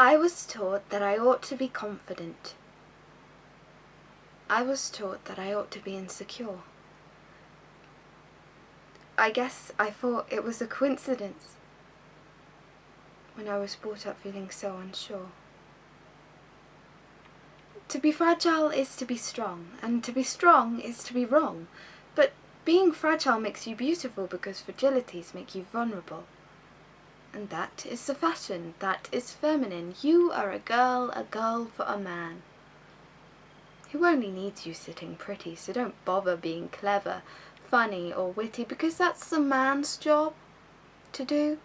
I was taught that I ought to be confident. I was taught that I ought to be insecure. I guess I thought it was a coincidence when I was brought up feeling so unsure. To be fragile is to be strong, and to be strong is to be wrong. But being fragile makes you beautiful because fragilities make you vulnerable. And that is the fashion, that is feminine. You are a girl for a man who only needs you sitting pretty, so don't bother being clever, funny or witty, because that's the man's job to do.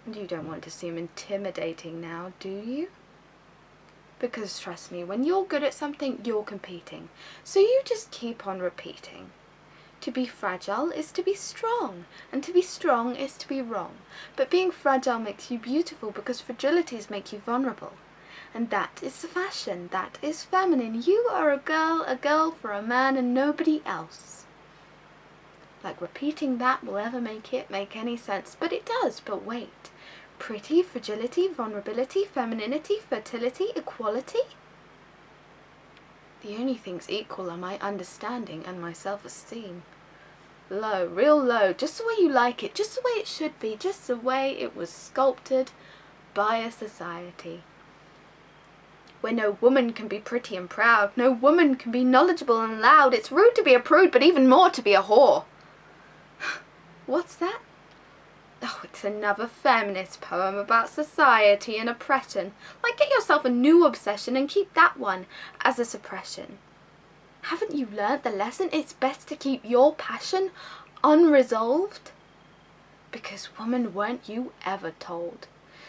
And you don't want to seem intimidating now, do you? Because trust me, when you're good at something, you're competing. So you just keep on repeating. To be fragile is to be strong, and to be strong is to be wrong. But being fragile makes you beautiful because fragilities make you vulnerable. And that is the fashion, that is feminine. You are a girl for a man and nobody else. Like repeating that will ever make it make any sense, but it does, but wait. Pretty, fragility, vulnerability, femininity, fertility, equality? The only things equal are my understanding and my self-esteem. Low, real low, just the way you like it, just the way it should be, just the way it was sculpted by a society. Where no woman can be pretty and proud, no woman can be knowledgeable and loud. It's rude to be a prude, but even more to be a whore. What's that? Oh, it's another feminist poem about society and oppression. Like, get yourself a new obsession and keep that one as a suppression. Haven't you learnt the lesson? It's best to keep your passion unresolved. Because woman, weren't you ever told?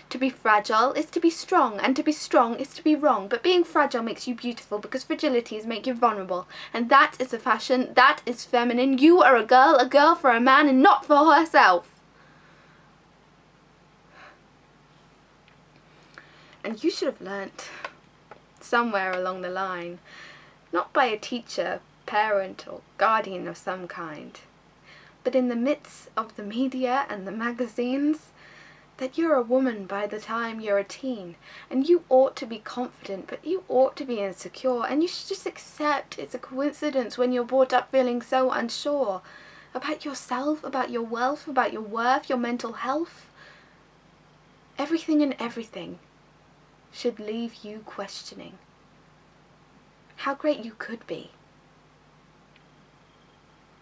To be fragile is to be strong, and to be strong is to be wrong. But being fragile makes you beautiful because fragilities make you vulnerable. And that is a fashion, that is feminine. You are a girl for a man and not for herself. And you should have learnt somewhere along the line, not by a teacher, parent or guardian of some kind, but in the midst of the media and the magazines, that you're a woman by the time you're a teen, and you ought to be confident, but you ought to be insecure, and you should just accept it's a coincidence when you're brought up feeling so unsure about yourself, about your wealth, about your worth, your mental health. Everything and everything should leave you questioning how great you could be,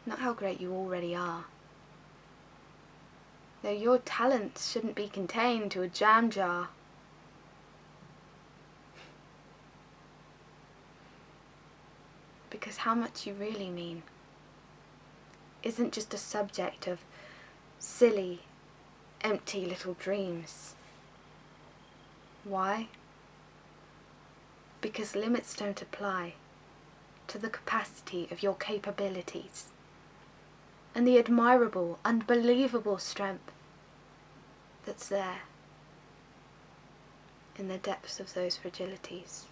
not how great you already are. Though your talents shouldn't be contained to a jam jar. Because how much you really mean isn't just a subject of silly, empty little dreams. Why? Because limits don't apply to the capacity of your capabilities and the admirable, unbelievable strength that's there in the depths of those fragilities.